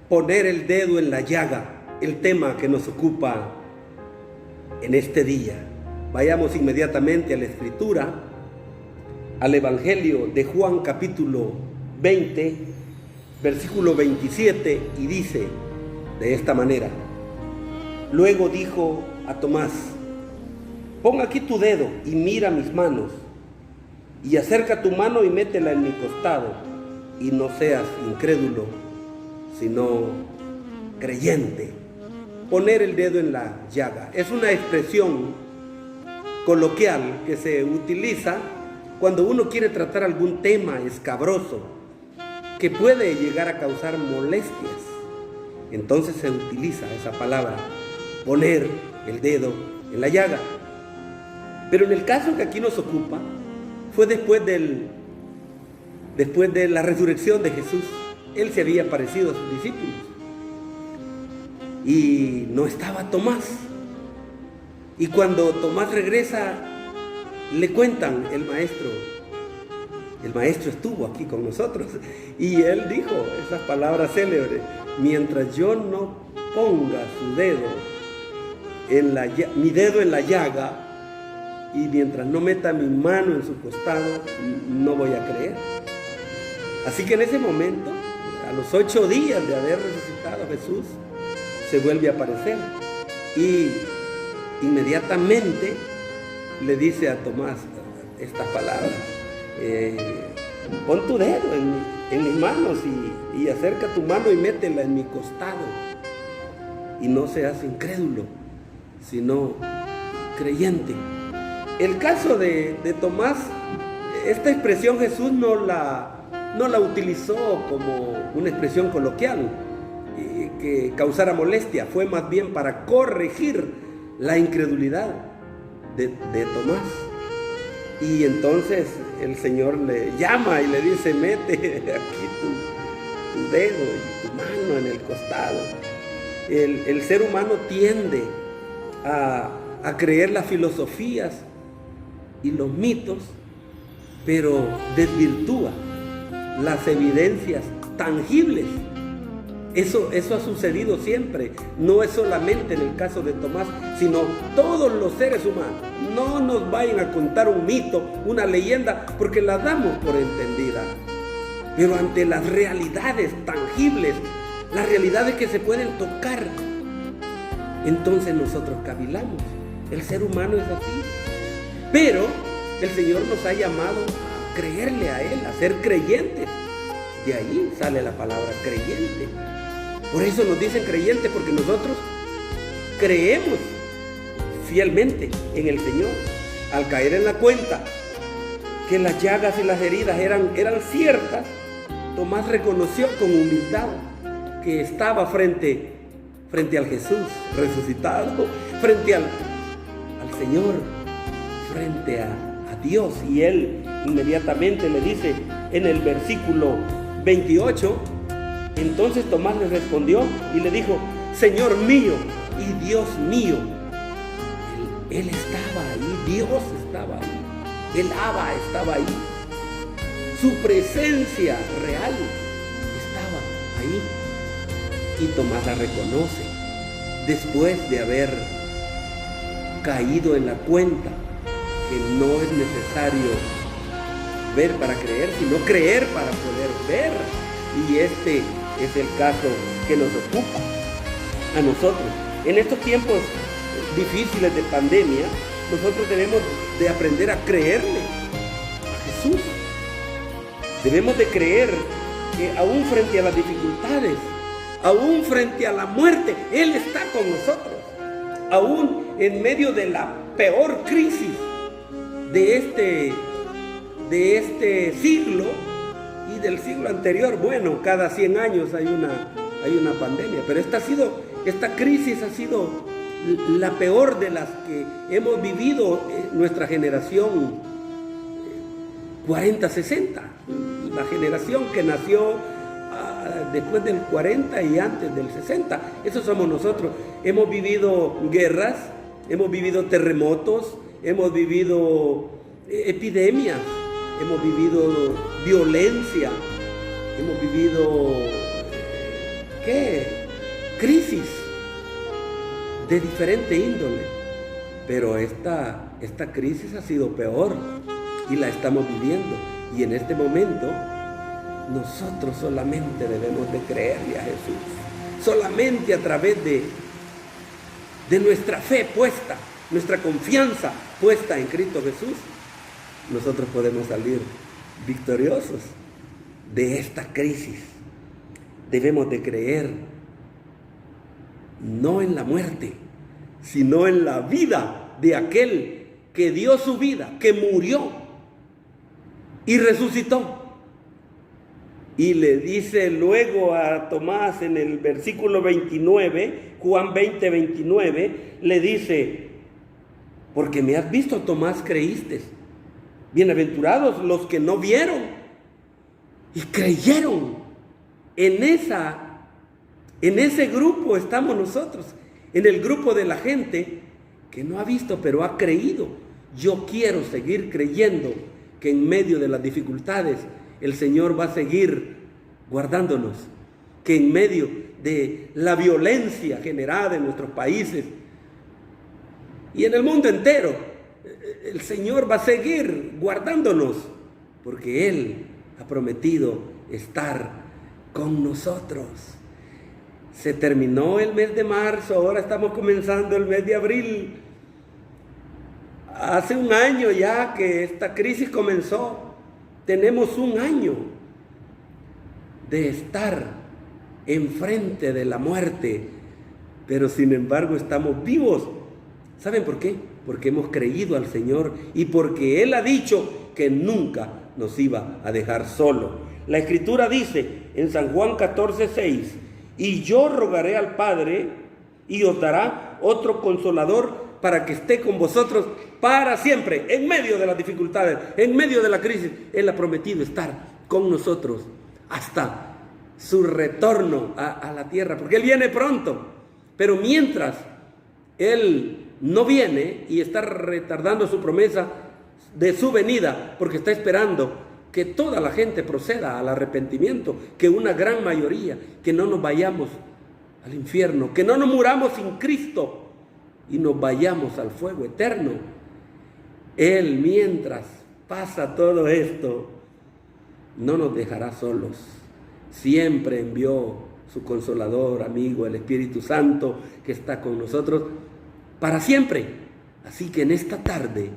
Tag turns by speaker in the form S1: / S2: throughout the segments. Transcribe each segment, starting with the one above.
S1: poner el dedo en la llaga, el tema que nos ocupa en este día. Vayamos inmediatamente a la Escritura, al Evangelio de Juan capítulo 20, versículo 27, y dice de esta manera: luego dijo a Tomás: pon aquí tu dedo y mira mis manos, y acerca tu mano y métela en mi costado, y no seas incrédulo, sino creyente. Poner el dedo en la llaga es una expresión coloquial que se utiliza cuando uno quiere tratar algún tema escabroso que puede llegar a causar molestias. Entonces se utiliza esa palabra, poner el dedo en la llaga. Pero en el caso que aquí nos ocupa, fue después de la resurrección de Jesús. Él se había aparecido a sus discípulos y no estaba Tomás. Y cuando Tomás regresa, le cuentan: el maestro estuvo aquí con nosotros. Y él dijo esas palabras célebres: mientras yo no ponga mi dedo en la llaga, y mientras no meta mi mano en su costado, no voy a creer. Así que en ese momento, a los 8 días de haber resucitado Jesús, se vuelve a aparecer y inmediatamente le dice a Tomás estas palabras: pon tu dedo en mis manos y acerca tu mano y métela en mi costado, y no seas incrédulo, sino creyente. El caso de Tomás, esta expresión Jesús no la utilizó como una expresión coloquial que causara molestia. Fue más bien para corregir la incredulidad de Tomás. Y entonces el Señor le llama y le dice: mete aquí tu dedo y tu mano en el costado. El ser humano tiende a creer las filosofías y los mitos, pero desvirtúa las evidencias tangibles. Eso ha sucedido siempre. No es solamente en el caso de Tomás, sino todos los seres humanos. No nos vayan a contar un mito, una leyenda, porque la damos por entendida. Pero ante las realidades tangibles, las realidades que se pueden tocar, entonces nosotros cavilamos. El ser humano es así. Pero el Señor nos ha llamado a creerle a Él, a ser creyentes. De ahí sale la palabra creyente. Por eso nos dicen creyentes, porque nosotros creemos fielmente en el Señor. Al caer en la cuenta que las llagas y las heridas eran ciertas, Tomás reconoció con humildad que estaba frente al Jesús resucitado, frente al Señor, frente a Dios. Y él inmediatamente le dice en el versículo 28, entonces Tomás le respondió y le dijo: Señor mío y Dios mío. Él estaba ahí, Dios estaba ahí, el Abba estaba ahí, su presencia real estaba ahí. Y Tomás la reconoce después de haber caído en la cuenta que no es necesario ver para creer, sino creer para poder ver. Y este es el caso que nos ocupa a nosotros. En estos tiempos difíciles de pandemia, nosotros debemos de aprender a creerle a Jesús. Debemos de creer que aún frente a las dificultades, aún frente a la muerte, Él está con nosotros. Aún en medio de la peor crisis de este siglo y del siglo anterior. Bueno, cada 100 años hay una pandemia, pero esta crisis ha sido la peor de las que hemos vivido nuestra generación 40-60, la generación que nació después del 40 y antes del 60. Eso somos nosotros. Hemos vivido guerras, hemos vivido terremotos, hemos vivido epidemias, hemos vivido violencia, hemos vivido ¿qué? Crisis de diferente índole. Pero esta crisis ha sido peor y la estamos viviendo. Y en este momento nosotros solamente debemos de creerle a Jesús. Solamente a través de nuestra fe puesta, nuestra confianza puesta en Cristo Jesús, nosotros podemos salir victoriosos de esta crisis. Debemos de creer no en la muerte, sino en la vida de aquel que dio su vida, que murió y resucitó. Y le dice luego a Tomás en el versículo 29, Juan 20, 29, le dice: porque me has visto, Tomás, creíste. Bienaventurados los que no vieron y creyeron. En ese grupo estamos nosotros, en el grupo de la gente que no ha visto pero ha creído. Yo quiero seguir creyendo que en medio de las dificultades el Señor va a seguir guardándonos, que en medio de la violencia generada en nuestros países y en el mundo entero, el Señor va a seguir guardándonos, porque Él ha prometido estar con nosotros. Se terminó el mes de marzo, ahora estamos comenzando el mes de abril. Hace un año ya que esta crisis comenzó. Tenemos un año de estar enfrente de la muerte, pero sin embargo estamos vivos. ¿Saben por qué? Porque hemos creído al Señor y porque Él ha dicho que nunca nos iba a dejar solo. La Escritura dice en San Juan 14:6: y yo rogaré al Padre y os dará otro consolador para que esté con vosotros para siempre. En medio de las dificultades, en medio de la crisis, Él ha prometido estar con nosotros hasta su retorno a la tierra, porque Él viene pronto. Pero mientras Él no viene y está retardando su promesa de su venida, porque está esperando que toda la gente proceda al arrepentimiento, que una gran mayoría, que no nos vayamos al infierno, que no nos muramos sin Cristo y nos vayamos al fuego eterno. Él, mientras pasa todo esto, no nos dejará solos. Siempre envió su consolador, amigo, el Espíritu Santo, que está con nosotros para siempre. Así que en esta tarde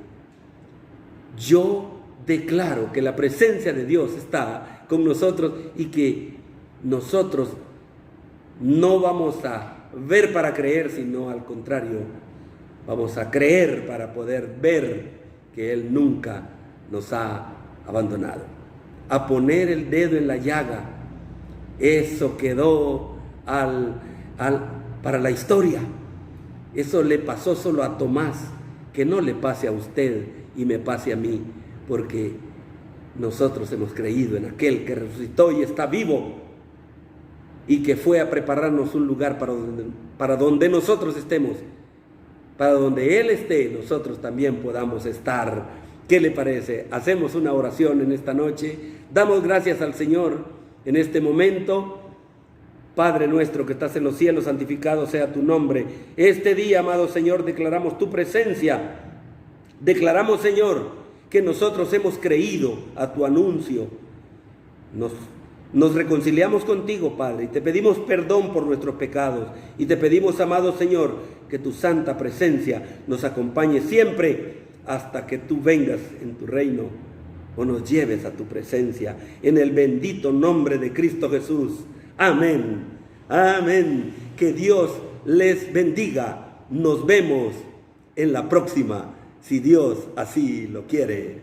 S1: yo declaro que la presencia de Dios está con nosotros y que nosotros no vamos a ver para creer, sino al contrario, vamos a creer para poder ver que Él nunca nos ha abandonado. A poner el dedo en la llaga, eso quedó para la historia. Eso le pasó solo a Tomás, que no le pase a usted y me pase a mí, porque nosotros hemos creído en aquel que resucitó y está vivo y que fue a prepararnos un lugar para donde nosotros estemos, para donde Él esté, nosotros también podamos estar. ¿Qué le parece? Hacemos una oración en esta noche, damos gracias al Señor en este momento. Padre nuestro que estás en los cielos, santificado sea tu nombre. Este día, amado Señor, declaramos tu presencia. Declaramos, Señor, que nosotros hemos creído a tu anuncio. Nos reconciliamos contigo, Padre, y te pedimos perdón por nuestros pecados. Y te pedimos, amado Señor, que tu santa presencia nos acompañe siempre hasta que tú vengas en tu reino o nos lleves a tu presencia. En el bendito nombre de Cristo Jesús. Amén. Amén. Que Dios les bendiga. Nos vemos en la próxima, si Dios así lo quiere.